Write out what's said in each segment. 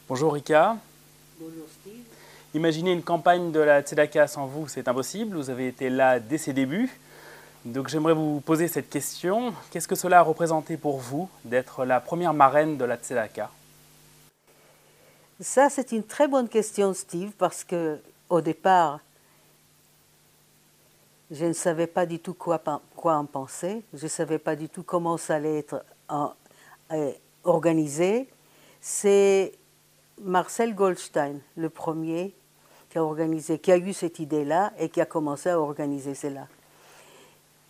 Bonjour Rika. Bonjour Steve. Imaginez une campagne de la Tzedaka sans vous, c'est impossible. Vous avez été là dès ses débuts. Donc j'aimerais vous poser cette question. Qu'est-ce que cela a représenté pour vous d'être la première marraine de la Tzedaka? Ça, c'est une très bonne question, Steve, parce que au départ, je ne savais pas du tout quoi en penser. Je ne savais pas du tout comment ça allait être organisé. C'est Marcel Goldstein, le premier, qui a organisé, qui a eu cette idée-là et qui a commencé à organiser cela.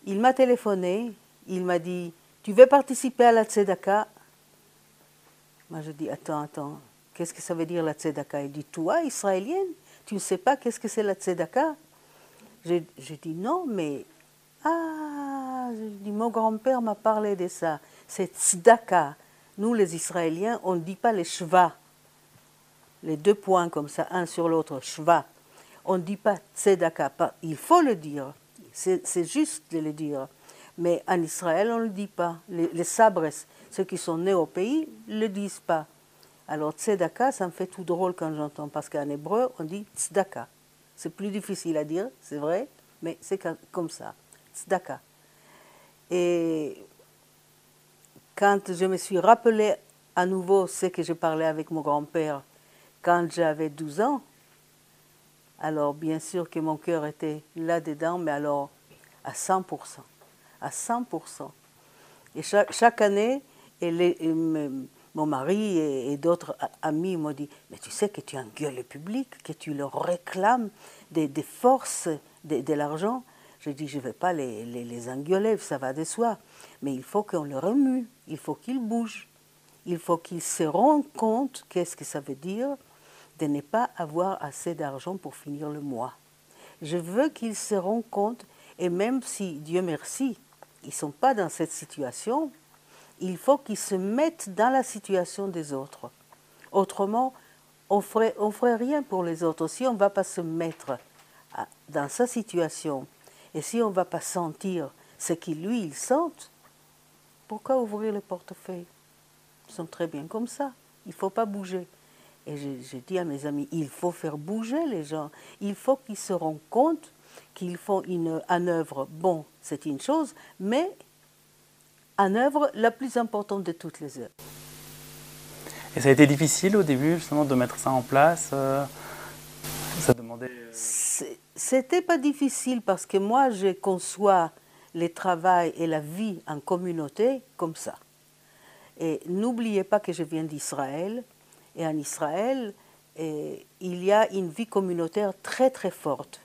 Il m'a téléphoné, il m'a dit « Tu veux participer à la Tzedaka ?» Moi, je dis « Attends, qu'est-ce que ça veut dire la Tzedaka ?» Il dit « Toi, israélienne, tu ne sais pas qu'est-ce que c'est la Tzedaka ?» J'ai dit « Non, mais... » Ah, je dis « Mon grand-père m'a parlé de ça. C'est Tzedaka. Nous, les Israéliens, on ne dit pas les shva. Les deux points comme ça, un sur l'autre, shva. On ne dit pas Tzedaka. Il faut le dire. C'est juste de le dire. Mais en Israël, on ne le dit pas. Les sabres, ceux qui sont nés au pays, ne le disent pas. Alors Tzedaka, ça me fait tout drôle quand j'entends, parce qu'en hébreu, on dit Tzedaka. C'est plus difficile à dire, c'est vrai, mais c'est comme ça. Tzedaka. Et quand je me suis rappelé à nouveau ce que je parlais avec mon grand-père quand j'avais 12 ans, alors bien sûr que mon cœur était là-dedans, mais alors à 100%. À 100%. Et chaque année, mon mari et d'autres amis m'ont dit « Mais tu sais que tu engueules le public, que tu leur réclames des forces, de l'argent. » Je dis « Je ne vais pas les engueuler, ça va de soi. Mais il faut qu'on le remue, il faut qu'ils bougent. Il faut qu'ils se rendent compte qu'est-ce que ça veut dire de ne pas avoir assez d'argent pour finir le mois. Je veux qu'ils se rendent compte, et même si, Dieu merci, ils ne sont pas dans cette situation, il faut qu'ils se mettent dans la situation des autres. Autrement, on ferait rien pour les autres. Si on ne va pas se mettre dans sa situation, et si on ne va pas sentir ce qu'ils, lui, ils sentent, pourquoi ouvrir le portefeuille? Ils sont très bien comme ça. Il ne faut pas bouger. Et je dis à mes amis, il faut faire bouger les gens. Il faut qu'ils se rendent compte qu'ils font une œuvre. Bon, c'est une chose, mais une œuvre la plus importante de toutes les œuvres. Et ça a été difficile au début justement de mettre ça en place ça demandait... C'était pas difficile parce que moi je conçois le travail et la vie en communauté comme ça. Et n'oubliez pas que je viens d'Israël. Et en Israël, il y a une vie communautaire très très forte.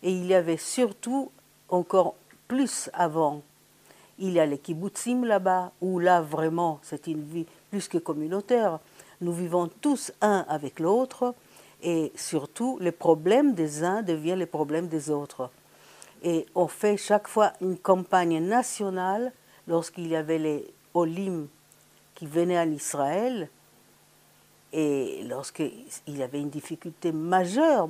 Et il y avait surtout, encore plus avant, il y a les kibbutzim là-bas, où là vraiment c'est une vie plus que communautaire. Nous vivons tous un avec l'autre et surtout les problèmes des uns deviennent les problèmes des autres. Et on fait chaque fois une campagne nationale lorsqu'il y avait les Olim qui venaient en Israël. Et lorsqu'il y avait une difficulté majeure,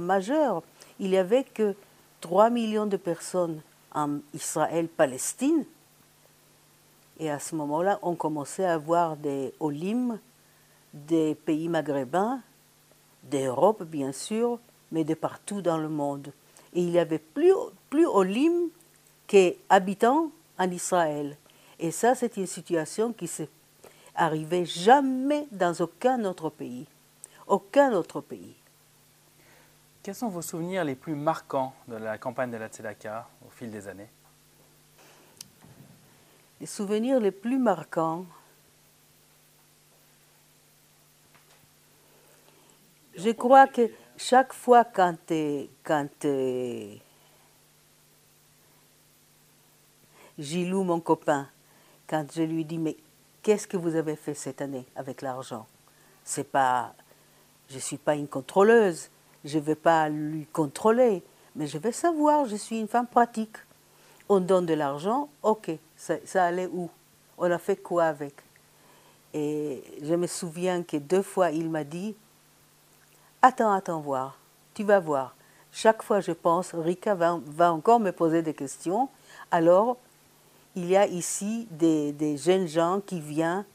il n'y avait que 3 millions de personnes en Israël-Palestine. Et à ce moment-là, on commençait à avoir des Olim, des pays maghrébins, d'Europe bien sûr, mais de partout dans le monde. Et il y avait plus Olim qu'habitants en Israël. Et ça, c'est une situation qui s'est arrivée jamais dans aucun autre pays. Aucun autre pays. Quels sont vos souvenirs les plus marquants de la campagne de la Tzedaka au fil des années? Les souvenirs les plus marquants, je crois que chaque fois quand Gilou, mon copain, quand je lui dis « Mais qu'est-ce que vous avez fait cette année avec l'argent ?» C'est pas, je ne suis pas une contrôleuse, je ne vais pas lui contrôler, mais je vais savoir, je suis une femme pratique. On donne de l'argent, ok, ça allait où? On a fait quoi avec? Et je me souviens que 2 fois il m'a dit « Attends voir, tu vas voir. » Chaque fois je pense, Rika va encore me poser des questions, alors il y a ici des jeunes gens qui viennent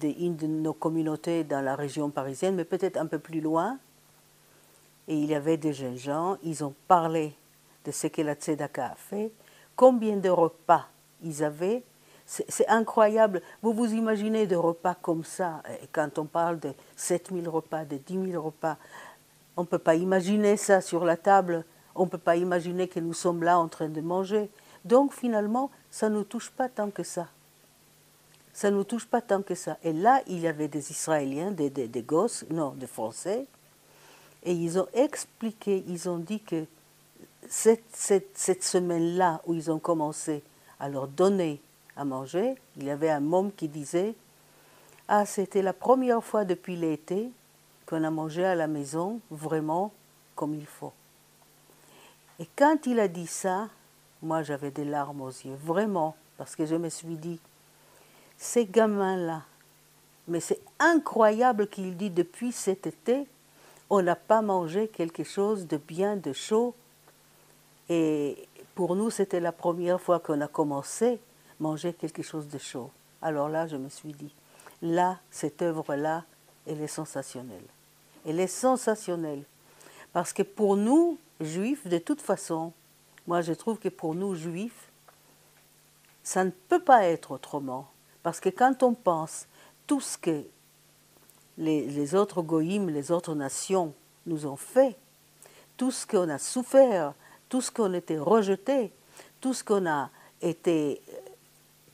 une de nos communautés dans la région parisienne, mais peut-être un peu plus loin. Et il y avait des jeunes gens, ils ont parlé de ce que la Tzedaka a fait, combien de repas ils avaient. C'est incroyable. Vous vous imaginez des repas comme ça, quand on parle de 7000 repas, de 10 000 repas, on ne peut pas imaginer ça sur la table, on ne peut pas imaginer que nous sommes là en train de manger. Donc finalement, ça ne nous touche pas tant que ça. Ça ne nous touche pas tant que ça. Et là, il y avait des Israéliens, des gosses, non, des Français, et ils ont expliqué, ils ont dit que cette semaine-là où ils ont commencé à leur donner à manger, il y avait un môme qui disait « Ah, c'était la première fois depuis l'été qu'on a mangé à la maison vraiment comme il faut. » Et quand il a dit ça, moi j'avais des larmes aux yeux, vraiment, parce que je me suis dit, ces gamins-là, mais c'est incroyable qu'il dit depuis cet été, on n'a pas mangé quelque chose de bien, de chaud. Et pour nous, c'était la première fois qu'on a commencé à manger quelque chose de chaud. Alors là, je me suis dit, là, cette œuvre-là, elle est sensationnelle. Elle est sensationnelle. Parce que pour nous, juifs, de toute façon, moi je trouve que pour nous, juifs, ça ne peut pas être autrement. Parce que quand on pense tout ce que les autres goïms, les autres nations nous ont fait, tout ce qu'on a souffert, tout ce qu'on a été rejeté, tout ce qu'on a été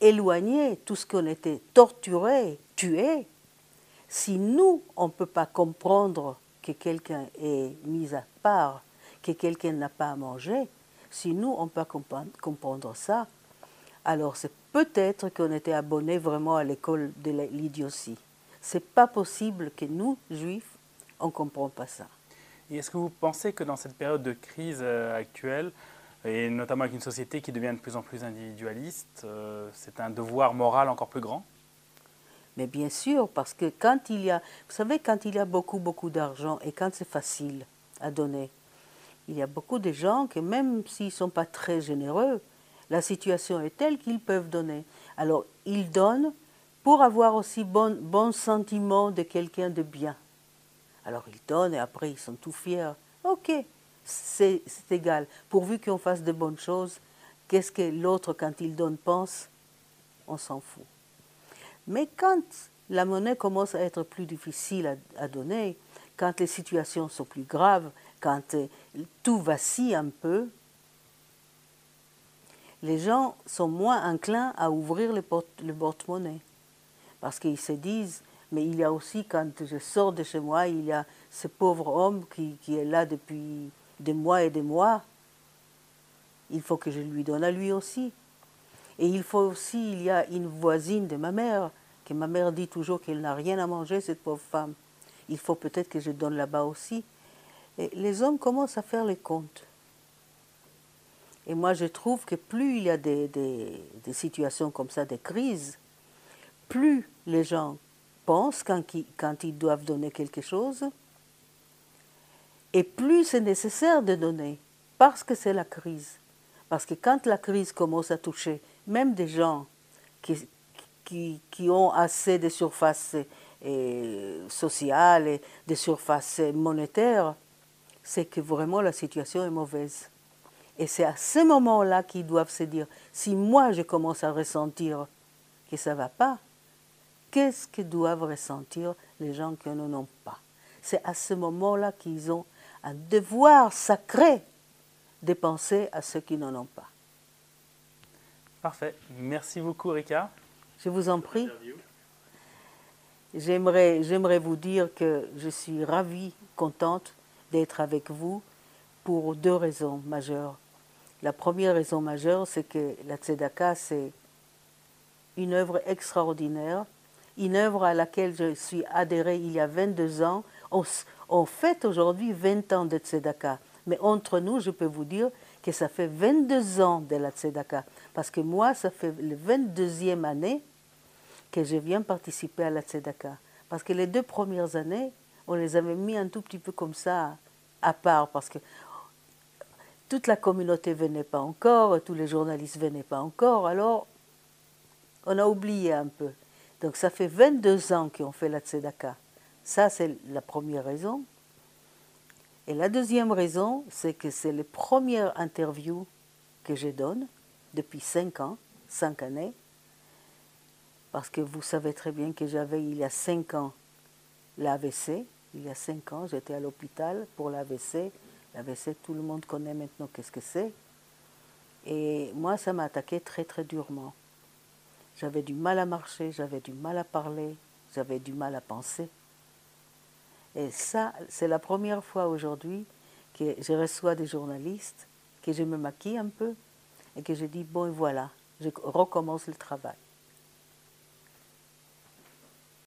éloigné, tout ce qu'on a été torturé, tué, si nous, on ne peut pas comprendre que quelqu'un est mis à part, que quelqu'un n'a pas à manger, si nous, on peut comprendre ça, alors c'est peut-être qu'on était abonnés vraiment à l'école de l'idiotie. Ce n'est pas possible que nous, juifs, on ne comprend pas ça. Et est-ce que vous pensez que dans cette période de crise actuelle, et notamment avec une société qui devient de plus en plus individualiste, c'est un devoir moral encore plus grand ? Mais bien sûr, parce que quand il y a, vous savez, quand il y a beaucoup d'argent et quand c'est facile à donner, il y a beaucoup de gens que même s'ils ne sont pas très généreux, la situation est telle qu'ils peuvent donner. Alors, ils donnent pour avoir aussi bon sentiment de quelqu'un de bien. Alors, ils donnent et après, ils sont tout fiers. Ok, c'est égal. Pourvu qu'on fasse de bonnes choses, qu'est-ce que l'autre, quand il donne, pense? On s'en fout. Mais quand la monnaie commence à être plus difficile à donner, quand les situations sont plus graves, quand tout vacille un peu, les gens sont moins enclins à ouvrir le porte-monnaie. Parce qu'ils se disent, mais il y a aussi, quand je sors de chez moi, il y a ce pauvre homme qui est là depuis des mois et des mois. Il faut que je lui donne à lui aussi. Et il faut aussi, il y a une voisine de ma mère, que ma mère dit toujours qu'elle n'a rien à manger, cette pauvre femme. Il faut peut-être que je donne là-bas aussi. Et les hommes commencent à faire les comptes. Et moi, je trouve que plus il y a des situations comme ça, des crises, plus les gens pensent quand ils doivent donner quelque chose, et plus c'est nécessaire de donner, parce que c'est la crise. Parce que quand la crise commence à toucher même des gens qui ont assez de surface sociale et de surface monétaire, c'est que vraiment la situation est mauvaise. Et c'est à ce moment-là qu'ils doivent se dire, si moi je commence à ressentir que ça ne va pas, qu'est-ce que doivent ressentir les gens qui n'en ont pas? C'est à ce moment-là qu'ils ont un devoir sacré de penser à ceux qui n'en ont pas. Parfait. Merci beaucoup, Rika. Je vous en prie. J'aimerais vous dire que je suis ravie, contente d'être avec vous pour deux raisons majeures. La première raison majeure, c'est que la Tzedaka, c'est une œuvre extraordinaire, une œuvre à laquelle je suis adhérée il y a 22 ans. On fête aujourd'hui 20 ans de Tzedaka, mais entre nous, je peux vous dire que ça fait 22 ans de la Tzedaka, parce que moi, ça fait la 22e année que je viens participer à la Tzedaka. Parce que les 2 premières années, on les avait mis un tout petit peu comme ça, à part, parce que toute la communauté ne venait pas encore, tous les journalistes ne venaient pas encore, alors on a oublié un peu. Donc ça fait 22 ans qu'on fait la tzedaka. Ça, c'est la première raison. Et la deuxième raison, c'est que c'est les premières interviews que je donne depuis 5 ans, 5 années. Parce que vous savez très bien que j'avais, il y a 5 ans, l'AVC. Il y a 5 ans, j'étais à l'hôpital pour l'AVC. L'AVC, tout le monde connaît maintenant qu'est-ce que c'est. Et moi, ça m'a attaqué très, très durement. J'avais du mal à marcher, j'avais du mal à parler, j'avais du mal à penser. Et ça, c'est la première fois aujourd'hui que je reçois des journalistes, que je me maquille un peu et que je dis, bon, et voilà, je recommence le travail.